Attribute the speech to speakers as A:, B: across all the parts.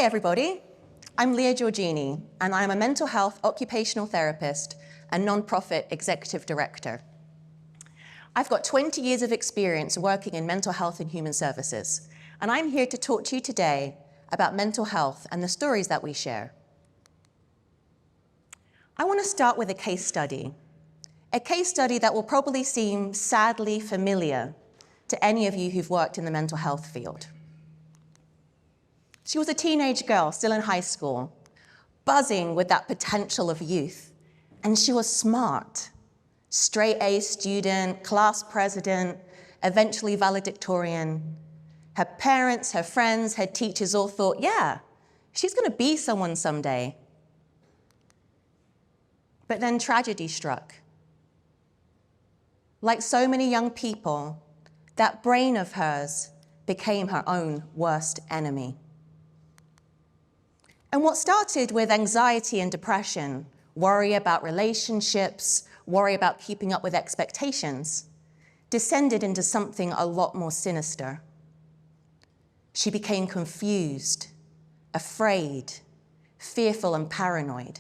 A: Hi everybody, I'm Leah Giorgini and I'm a mental health occupational therapist and non-profit executive director. I've got 20 years of experience working in mental health and human services, and I'm here to talk to you today about mental health and the stories that we share. I want to start with a case study that will probably seem sadly familiar to any of you who've worked in the mental health field. She was a teenage girl, still in high school, buzzing with that potential of youth. And she was smart. Straight A student, class president, eventually valedictorian. Her parents, her friends, her teachers all thought, yeah, she's going to be someone someday. But then tragedy struck. Like so many young people, that brain of hers became her own worst enemy. And what started with anxiety and depression, worry about relationships, worry about keeping up with expectations, descended into something a lot more sinister. She became confused, afraid, fearful and paranoid.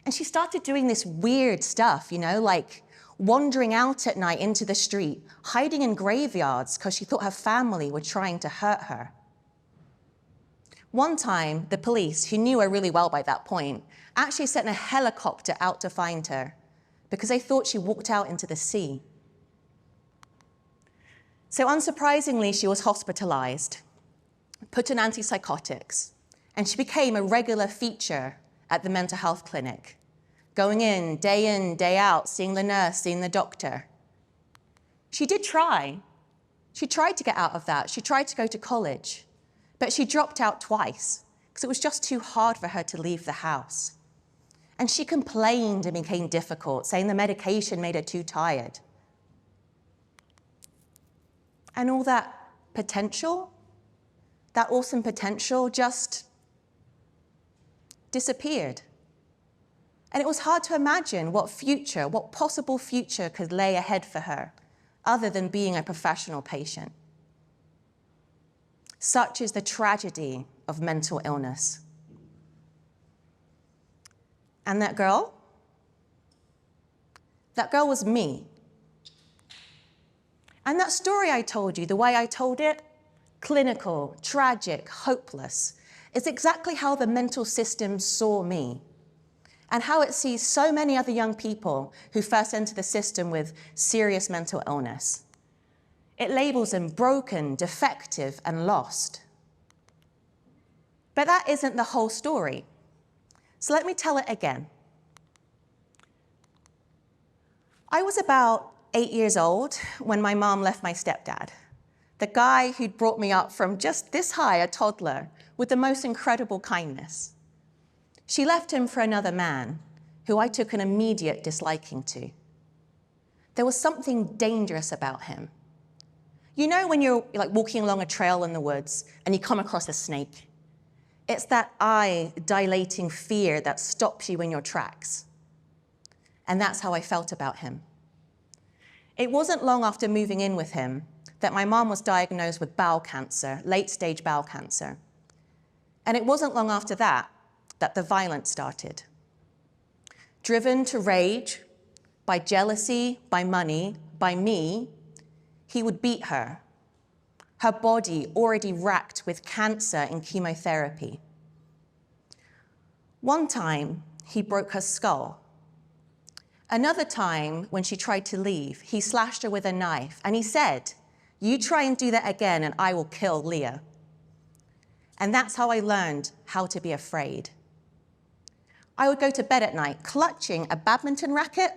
A: And she started doing this weird stuff, like wandering out at night into the street, hiding in graveyards because she thought her family were trying to hurt her. One time, the police, who knew her really well by that point, actually sent a helicopter out to find her because they thought she walked out into the sea. So unsurprisingly, she was hospitalized, put on antipsychotics, and she became a regular feature at the mental health clinic, going in, day out, seeing the nurse, seeing the doctor. She did try. She tried to get out of that. She tried to go to college. But she dropped out twice because it was just too hard for her to leave the house. And she complained and became difficult, saying the medication made her too tired. And all that potential, that awesome potential, just disappeared. And it was hard to imagine what possible future could lay ahead for her, other than being a professional patient. Such is the tragedy of mental illness. And that girl was me. And that story I told you, the way I told it, clinical, tragic, hopeless, is exactly how the mental system saw me, and how it sees so many other young people who first enter the system with serious mental illness. It labels them broken, defective, and lost. But that isn't the whole story. So let me tell it again. I was about 8 years old when my mom left my stepdad, the guy who'd brought me up from just this high, a toddler, with the most incredible kindness. She left him for another man who I took an immediate disliking to. There was something dangerous about him. You know when you're walking along a trail in the woods and you come across a snake? It's that eye-dilating fear that stops you in your tracks. And that's how I felt about him. It wasn't long after moving in with him that my mom was diagnosed with bowel cancer, late-stage bowel cancer. And it wasn't long after that that the violence started. Driven to rage by jealousy, by money, by me, he would beat her, her body already racked with cancer and chemotherapy. One time, he broke her skull. Another time, when she tried to leave, he slashed her with a knife, and he said, "You try and do that again, and I will kill Leah." And that's how I learned how to be afraid. I would go to bed at night clutching a badminton racket,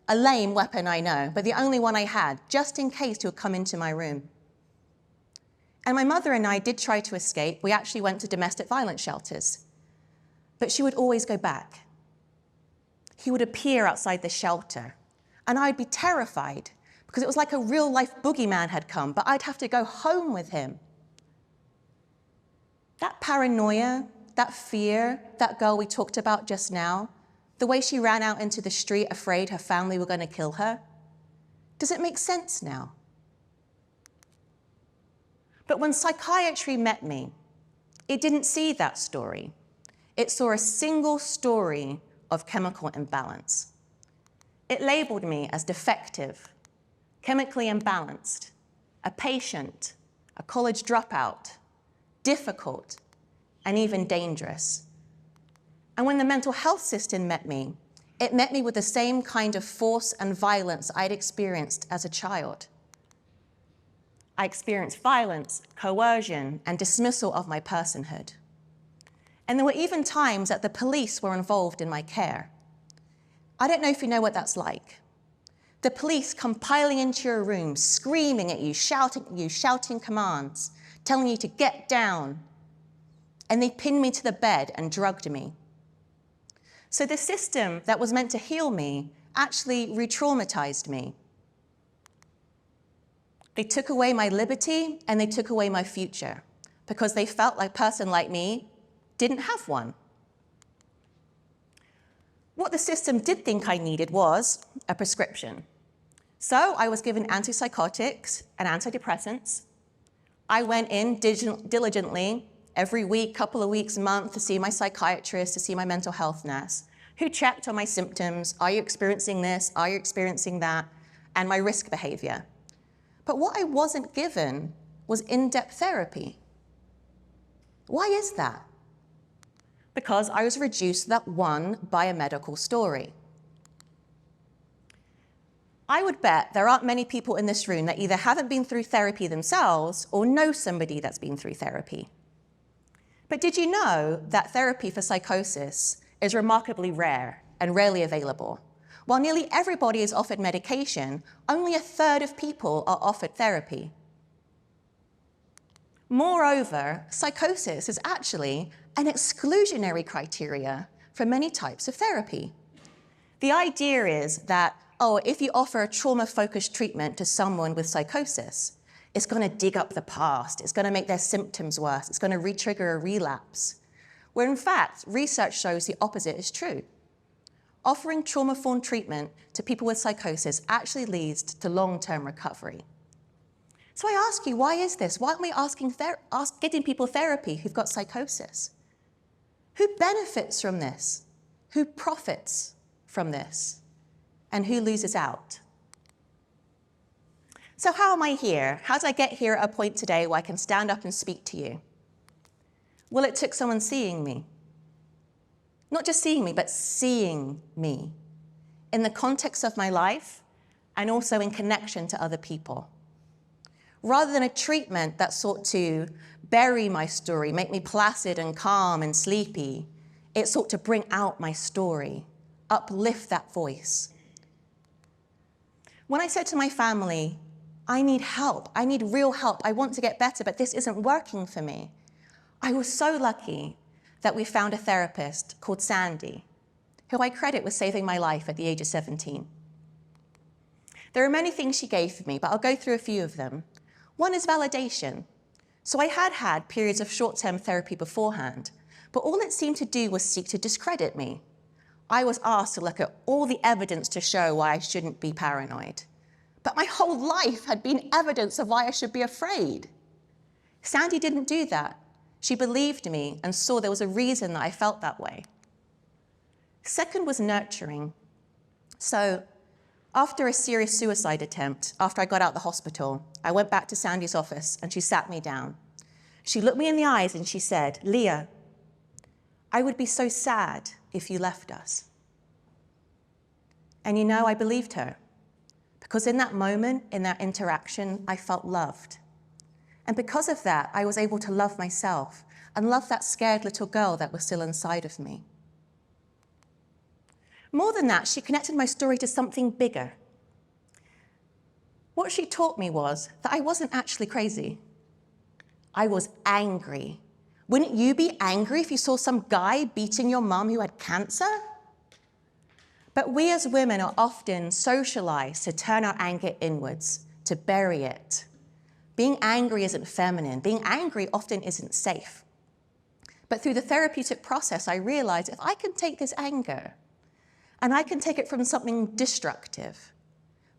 A: a lame weapon, I know, but the only one I had, just in case he would come into my room. And my mother and I did try to escape. We actually went to domestic violence shelters. But she would always go back. He would appear outside the shelter, and I'd be terrified because it was like a real-life boogeyman had come, but I'd have to go home with him. That paranoia, that fear, that girl we talked about just now, the way she ran out into the street afraid her family were going to kill her, does it make sense now? But when psychiatry met me, It didn't see that story. It saw a single story of chemical imbalance. It labeled me as defective, chemically imbalanced, a patient, a college dropout, difficult, and even dangerous. And when the mental health system met me, it met me with the same kind of force and violence I'd experienced as a child. I experienced violence, coercion, and dismissal of my personhood. And there were even times that the police were involved in my care. I don't know if you know what that's like. The police come piling into your room, screaming at you, shouting commands, telling you to get down. And they pinned me to the bed and drugged me. So the system that was meant to heal me actually re-traumatized me. They took away my liberty and they took away my future because they felt like a person like me didn't have one. What the system did think I needed was a prescription. So I was given antipsychotics and antidepressants. I went in diligently every week, couple of weeks, month to see my psychiatrist, to see my mental health nurse, who checked on my symptoms. Are you experiencing this? Are you experiencing that? And my risk behavior. But what I wasn't given was in-depth therapy. Why is that? Because I was reduced to that one biomedical story. I would bet there aren't many people in this room that either haven't been through therapy themselves or know somebody that's been through therapy. But did you know that therapy for psychosis is remarkably rare and rarely available? While nearly everybody is offered medication, only 1/3 of people are offered therapy. Moreover, psychosis is actually an exclusionary criteria for many types of therapy. The idea is that, if you offer a trauma-focused treatment to someone with psychosis, it's going to dig up the past, it's going to make their symptoms worse, it's going to re-trigger a relapse. Where in fact, research shows the opposite is true. Offering trauma-informed treatment to people with psychosis actually leads to long-term recovery. So I ask you, why is this? Why aren't we getting people therapy who've got psychosis? Who benefits from this? Who profits from this? And who loses out? So how am I here? How did I get here at a point today where I can stand up and speak to you? Well, it took someone seeing me. Not just seeing me, but seeing me in the context of my life and also in connection to other people. Rather than a treatment that sought to bury my story, make me placid and calm and sleepy, it sought to bring out my story, uplift that voice. When I said to my family, I need help, I need real help, I want to get better, but this isn't working for me, I was so lucky that we found a therapist called Sandy, who I credit with saving my life at the age of 17. There are many things she gave me, but I'll go through a few of them. One is validation. So I had periods of short-term therapy beforehand, but all it seemed to do was seek to discredit me. I was asked to look at all the evidence to show why I shouldn't be paranoid. But my whole life had been evidence of why I should be afraid. Sandy didn't do that. She believed me and saw there was a reason that I felt that way. Second was nurturing. So after a serious suicide attempt, after I got out of the hospital, I went back to Sandy's office and she sat me down. She looked me in the eyes and she said, Leah, I would be so sad if you left us. And you know, I believed her. Because in that moment, in that interaction, I felt loved. And because of that, I was able to love myself and love that scared little girl that was still inside of me. More than that, she connected my story to something bigger. What she taught me was that I wasn't actually crazy. I was angry. Wouldn't you be angry if you saw some guy beating your mum who had cancer? But we as women are often socialized to turn our anger inwards, to bury it. Being angry isn't feminine. Being angry often isn't safe. But through the therapeutic process, I realized if I can take this anger and I can take it from something destructive,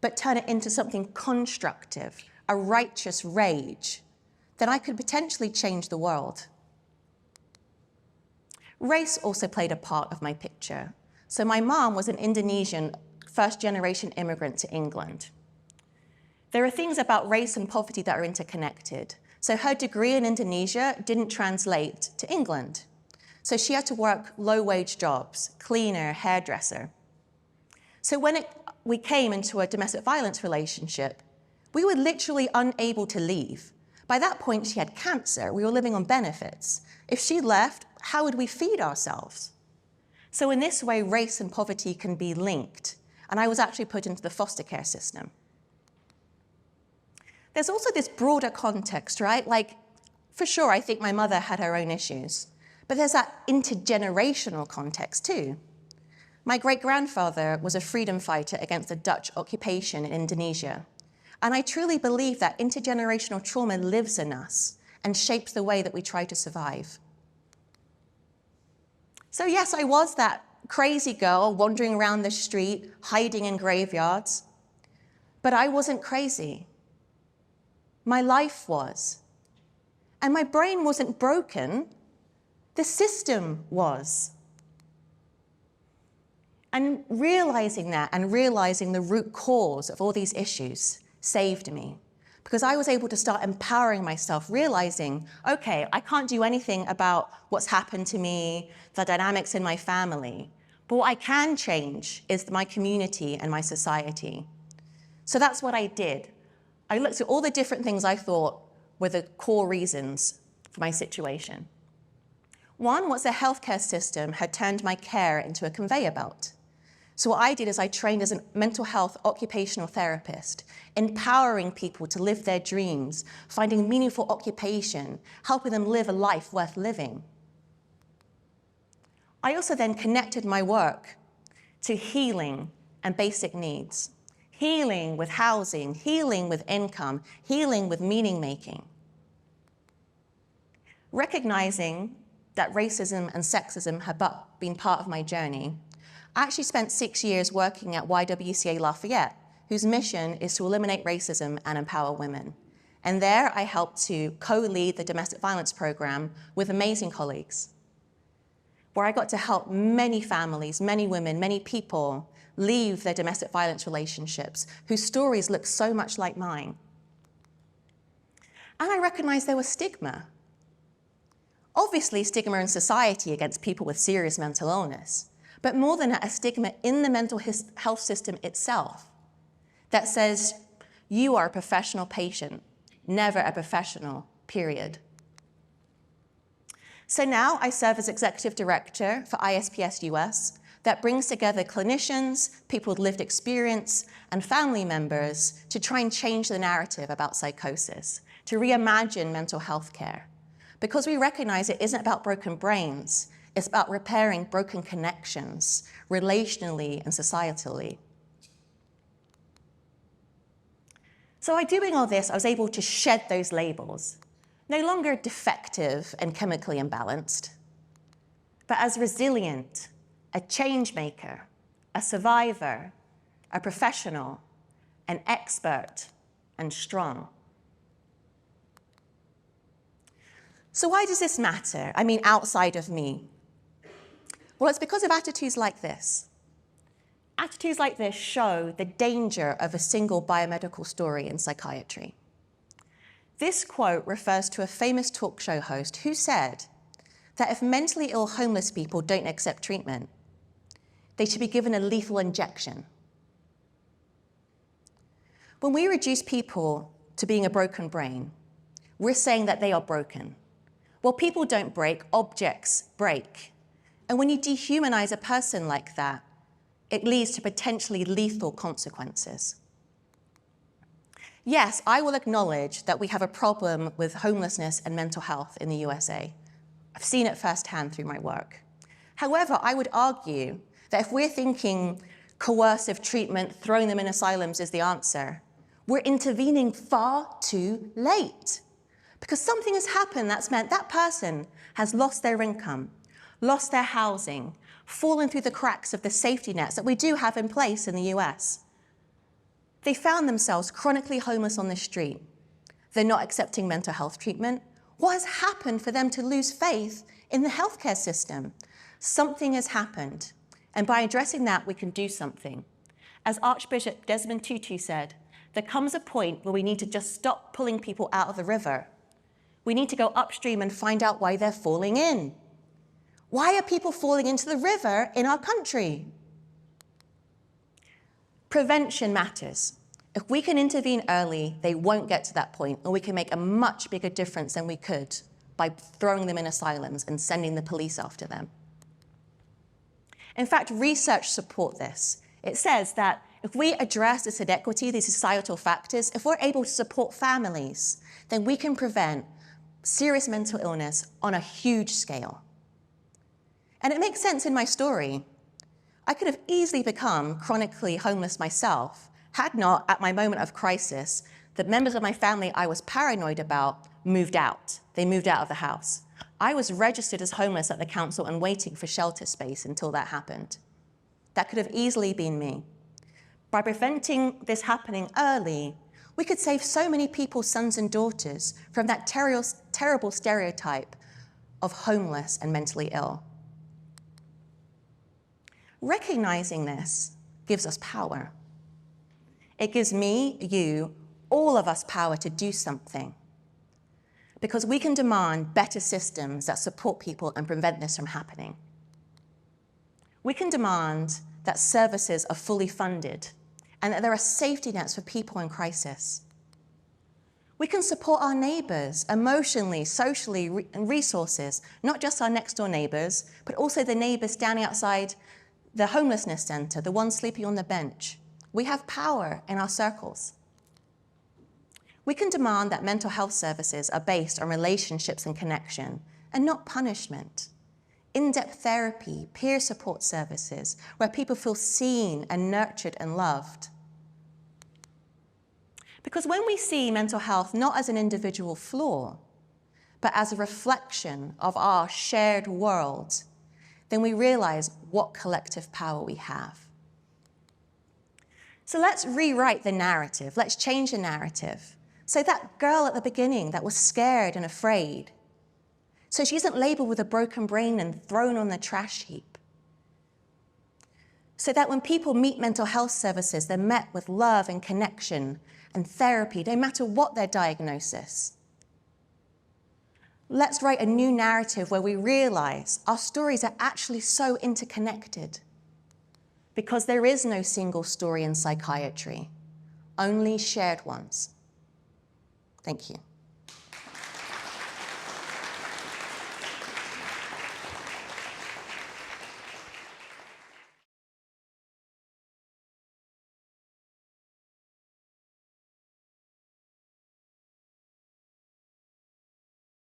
A: but turn it into something constructive, a righteous rage, then I could potentially change the world. Race also played a part of my picture. So my mom was an Indonesian first-generation immigrant to England. There are things about race and poverty that are interconnected. So her degree in Indonesia didn't translate to England. So she had to work low-wage jobs, cleaner, hairdresser. So when we came into a domestic violence relationship, we were literally unable to leave. By that point, she had cancer. We were living on benefits. If she left, how would we feed ourselves? So in this way, race and poverty can be linked. And I was actually put into the foster care system. There's also this broader context, right? Like, for sure, I think my mother had her own issues. But there's that intergenerational context too. My great-grandfather was a freedom fighter against the Dutch occupation in Indonesia. And I truly believe that intergenerational trauma lives in us and shapes the way that we try to survive. So yes, I was that crazy girl wandering around the street, hiding in graveyards. But I wasn't crazy. My life was. And my brain wasn't broken. The system was. And realizing that and realizing the root cause of all these issues saved me, because I was able to start empowering myself, realizing, okay, I can't do anything about what's happened to me, the dynamics in my family, but what I can change is my community and my society. So that's what I did. I looked at all the different things I thought were the core reasons for my situation. One was the healthcare system had turned my care into a conveyor belt. So what I did is I trained as a mental health occupational therapist, empowering people to live their dreams, finding meaningful occupation, helping them live a life worth living. I also then connected my work to healing and basic needs. Healing with housing, healing with income, healing with meaning making. Recognizing that racism and sexism had been part of my journey, I actually spent 6 years working at YWCA-Lafayette, whose mission is to eliminate racism and empower women. And there I helped to co-lead the domestic violence program with amazing colleagues, where I got to help many families, many women, many people leave their domestic violence relationships whose stories look so much like mine. And I recognized there was stigma. Obviously, stigma in society against people with serious mental illness, but more than that, a stigma in the mental health system itself that says, you are a professional patient, never a professional, period. So now I serve as executive director for ISPS US that brings together clinicians, people with lived experience, and family members to try and change the narrative about psychosis, to reimagine mental health care. Because we recognize it isn't about broken brains, it's about repairing broken connections, relationally and societally. So by doing all this, I was able to shed those labels. No longer defective and chemically imbalanced, but as resilient, a change maker, a survivor, a professional, an expert, and strong. So why does this matter? I mean, outside of me. Well, it's because of attitudes like this. Attitudes like this show the danger of a single biomedical story in psychiatry. This quote refers to a famous talk show host who said that if mentally ill homeless people don't accept treatment, they should be given a lethal injection. When we reduce people to being a broken brain, we're saying that they are broken. Well, people don't break, objects break. And when you dehumanize a person like that, it leads to potentially lethal consequences. Yes, I will acknowledge that we have a problem with homelessness and mental health in the USA. I've seen it firsthand through my work. However, I would argue that if we're thinking coercive treatment, throwing them in asylums is the answer, we're intervening far too late. Because something has happened that's meant that person has lost their income, lost their housing, fallen through the cracks of the safety nets that we do have in place in the US. They found themselves chronically homeless on the street. They're not accepting mental health treatment. What has happened for them to lose faith in the healthcare system? Something has happened, and by addressing that, we can do something. As Archbishop Desmond Tutu said, there comes a point where we need to just stop pulling people out of the river. We need to go upstream and find out why they're falling in. Why are people falling into the river in our country? Prevention matters. If we can intervene early, they won't get to that point, and we can make a much bigger difference than we could by throwing them in asylums and sending the police after them. In fact, research supports this. It says that if we address this inequity, these societal factors, if we're able to support families, then we can prevent serious mental illness on a huge scale. And it makes sense in my story. I could have easily become chronically homeless myself, had not, at my moment of crisis, the members of my family I was paranoid about moved out. They moved out of the house. I was registered as homeless at the council and waiting for shelter space until that happened. That could have easily been me. By preventing this happening early, we could save so many people's sons and daughters from that terrible stereotype of homeless and mentally ill. Recognizing this gives us power. It gives me, you, all of us power to do something, because we can demand better systems that support people and prevent this from happening. We can demand that services are fully funded and that there are safety nets for people in crisis. We can support our neighbors emotionally, socially, and resources, not just our next door neighbors, but also the neighbors standing outside the homelessness center, the ones sleeping on the bench. We have power in our circles. We can demand that mental health services are based on relationships and connection, and not punishment. In-depth therapy, peer support services, where people feel seen and nurtured and loved. Because when we see mental health not as an individual flaw, but as a reflection of our shared world, then we realize what collective power we have. So let's rewrite the narrative. Let's change the narrative. So that girl at the beginning that was scared and afraid, so she isn't labeled with a broken brain and thrown on the trash heap. So that when people meet mental health services, they're met with love and connection and therapy, no matter what their diagnosis. Let's write a new narrative where we realize our stories are actually so interconnected, because there is no single story in psychiatry, only shared ones. Thank you.